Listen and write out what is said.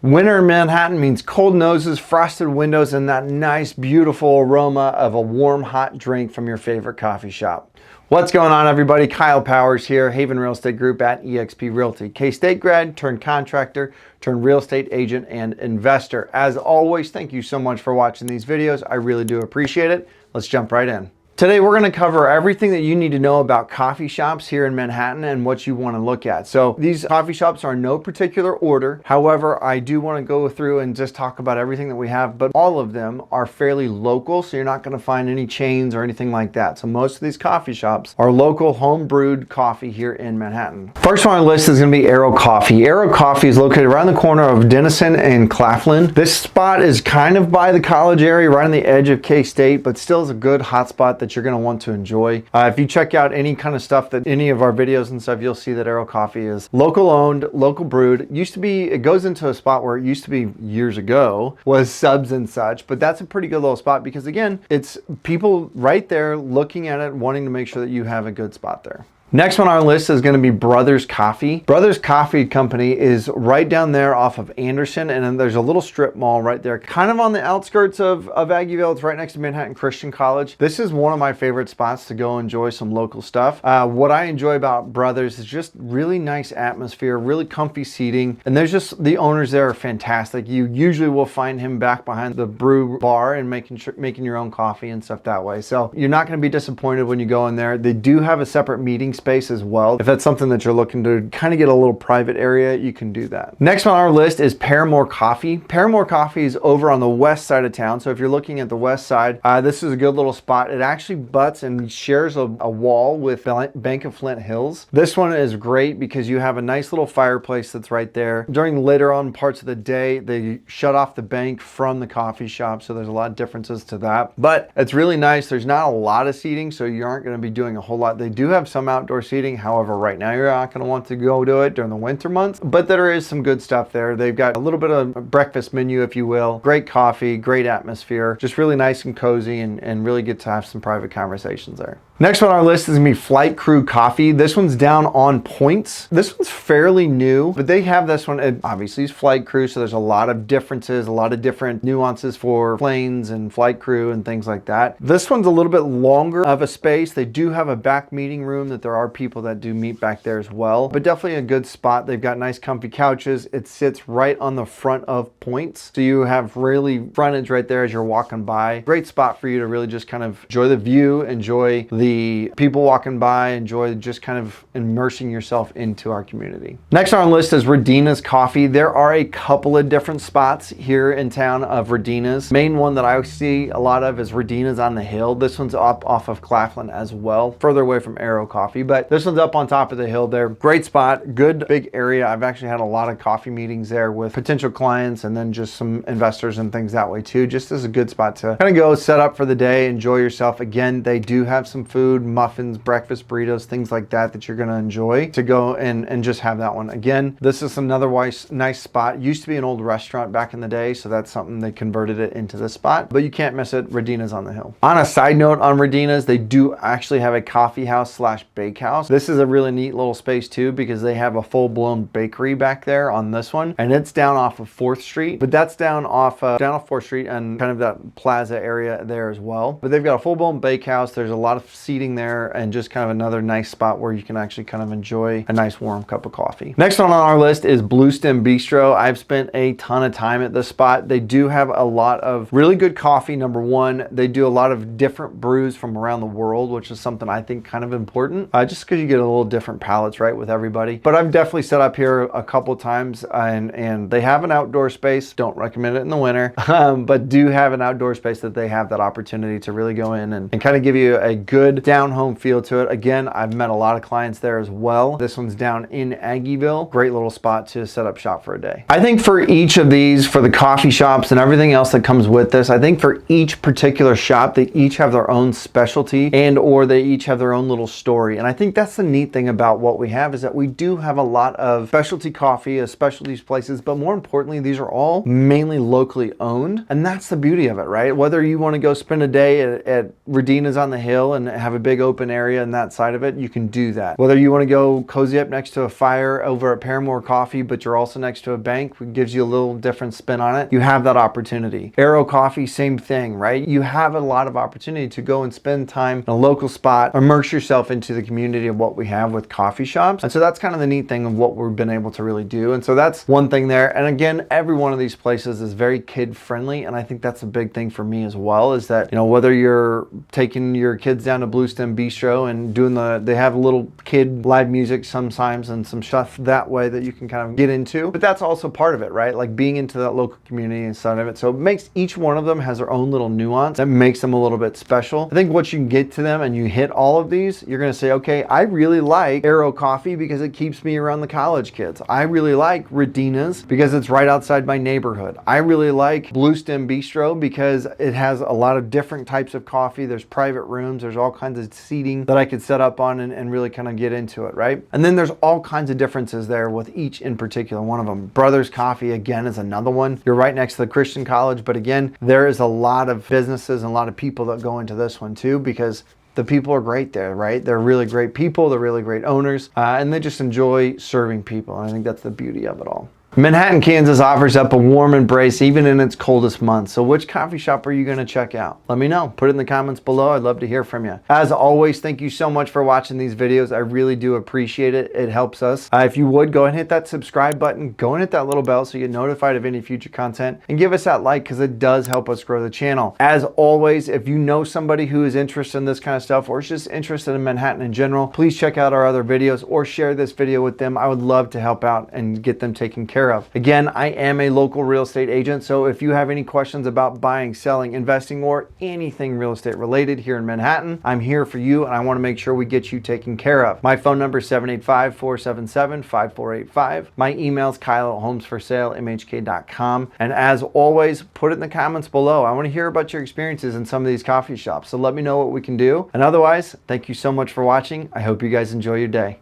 Winter in Manhattan means cold noses, frosted windows, and that nice, beautiful aroma of a warm, hot drink from your favorite coffee shop. What's going on, everybody? Kyle Powers here, Haven Real Estate Group at eXp Realty. K-State grad, turned contractor, turned real estate agent and investor. As always, thank you so much for watching these videos. I really do appreciate it. Let's jump right in. Today, we're going to cover everything that you need to know about coffee shops here in Manhattan and what you want to look at. So these coffee shops are in no particular order. However, I do want to go through and just talk about everything that we have, but all of them are fairly local, so you're not going to find any chains or anything like that. So most of these coffee shops are local home brewed coffee here in Manhattan. First on our list is going to be Arrow Coffee. Arrow Coffee is located around the corner of Denison and Claflin. This spot is kind of by the college area, right on the edge of K-State, but still is a good hot spot that you're going to want to enjoy. If you check out any kind of stuff that any of our videos and stuff, you'll see that Arrow Coffee is local owned, local brewed. It goes into a spot where it used to be years ago was Subs and such, but that's a pretty good little spot because again, it's people right there looking at it, wanting to make sure that you have a good spot there. Next one on our list is going to be Brothers Coffee. Brothers Coffee Company is right down there off of Anderson, and then there's a little strip mall right there, kind of on the outskirts of Aggieville. It's right next to Manhattan Christian College. This is one of my favorite spots to go enjoy some local stuff. What I enjoy about Brothers is just really nice atmosphere, really comfy seating, and there's just, the owners there are fantastic. You usually will find him back behind the brew bar and making your own coffee and stuff that way. So you're not going to be disappointed when you go in there. They do have a separate meeting space as well. If that's something that you're looking to kind of get a little private area, you can do that. Next on our list is Paramour Coffee. Paramour Coffee is over on the west side of town. So if you're looking at the west side, this is a good little spot. It actually butts and shares a wall with Bank of Flint Hills. This one is great because you have a nice little fireplace that's right there. During later on parts of the day, they shut off the bank from the coffee shop. So there's a lot of differences to that, but it's really nice. There's not a lot of seating, so you aren't going to be doing a whole lot. They do have some outdoor seating. However, right now you're not going to want to go do it during the winter months, but there is some good stuff there. They've got a little bit of a breakfast menu, if you will. Great coffee, great atmosphere, just really nice and cozy, and really get to have some private conversations there. Next one on our list is going to be Flight Crew Coffee. This one's down on Points. This one's fairly new, but they have this one. It obviously is Flight Crew, so there's a lot of differences, a lot of different nuances for planes and flight crew and things like that. This one's a little bit longer of a space. They do have a back meeting room that there are people that do meet back there as well, but definitely a good spot. They've got nice comfy couches. It sits right on the front of Points, so you have really frontage right there as you're walking by. Great spot for you to really just kind of enjoy the view, enjoy the people walking by, enjoy just kind of immersing yourself into our community. Next on our list is Redina's Coffee. There are a couple of different spots here in town of Redina's. Main one that I see a lot of is Redina's on the Hill. This one's up off of Claflin as well, further away from Arrow Coffee, but this one's up on top of the hill there. Great spot, good big area. I've actually had a lot of coffee meetings there with potential clients and then just some investors and things that way too. Just as a good spot to kind of go set up for the day, enjoy yourself. Again, they do have some food, muffins, breakfast burritos, things like that you're going to enjoy to go and just have that one. Again, this is another nice spot. It used to be an old restaurant back in the day, so that's something they converted it into this spot, but you can't miss it. Redina's on the Hill. On a side note on Redina's, they do actually have a coffee house / bakehouse. This is a really neat little space too because they have a full-blown bakery back there on this one, and it's down off of 4th Street, but that's down off 4th Street and kind of that plaza area there as well. But they've got a full-blown bakehouse. There's a lot of seating there and just kind of another nice spot where you can actually kind of enjoy a nice warm cup of coffee. Next one on our list is Bluestem Bistro. I've spent a ton of time at this spot. They do have a lot of really good coffee. Number one, they do a lot of different brews from around the world, which is something I think kind of important, just because you get a little different palates, right, with everybody. But I've definitely set up here a couple times, and they have an outdoor space. Don't recommend it in the winter, but do have an outdoor space that they have that opportunity to really go in and kind of give you a good down-home feel to it. Again, I've met a lot of clients there as well. This one's down in Aggieville. Great little spot to set up shop for a day. I think for each of these, for the coffee shops and everything else that comes with this, I think for each particular shop, they each have their own specialty or they each have their own little story. And I think that's the neat thing about what we have is that we do have a lot of specialty coffee, specialties places, but more importantly, these are all mainly locally owned. And that's the beauty of it, right? Whether you want to go spend a day at Redina's on the Hill and have a big open area in that side of it, you can do that. Whether you want to go cozy up next to a fire over at Paramour Coffee, but you're also next to a bank, it gives you a little different spin on it. You have that opportunity. Arrow Coffee, same thing, right? You have a lot of opportunity to go and spend time in a local spot, immerse yourself into the community of what we have with coffee shops. And so that's kind of the neat thing of what we've been able to really do. And so that's one thing there. And again, every one of these places is very kid friendly. And I think that's a big thing for me as well, is that, you know, whether you're taking your kids down to Bluestem Bistro and doing they have a little kid live music sometimes and some stuff that way that you can kind of get into, but that's also part of it, right? Like being into that local community and side of it. So it makes each one of them has their own little nuance that makes them a little bit special. I think once you get to them and you hit all of these, you're going to say, okay, I really like Arrow Coffee because it keeps me around the college kids. I really like Redina's because it's right outside my neighborhood. I really like Bluestem Bistro because it has a lot of different types of coffee. There's private rooms. There's all kinds of seating that I could set up on and really kind of get into it, right? And then there's all kinds of differences there with each in particular one of them. Brothers Coffee, again, is another one. You're right next to the Christian college, but again, there is a lot of businesses and a lot of people that go into this one too, because the people are great there, right? They're really great people. They're really great owners, and they just enjoy serving people. And I think that's the beauty of it all. Manhattan, Kansas offers up a warm embrace even in its coldest months. So which coffee shop are you going to check out? Let me know. Put it in the comments below. I'd love to hear from you. As always, thank you so much for watching these videos. I really do appreciate it. It helps us. If you would, go and hit that subscribe button. Go and hit that little bell so you get notified of any future content. And give us that like because it does help us grow the channel. As always, if you know somebody who is interested in this kind of stuff or is just interested in Manhattan in general, please check out our other videos or share this video with them. I would love to help out and get them taken care of. Again, I am a local real estate agent, so if you have any questions about buying, selling, investing, or anything real estate related here in Manhattan, I'm here for you and I want to make sure we get you taken care of. My phone number is 785-477-5485. My email is kyle@homesforsalemhk.com. And as always, put it in the comments below. I want to hear about your experiences in some of these coffee shops, so let me know what we can do. And otherwise, thank you so much for watching. I hope you guys enjoy your day.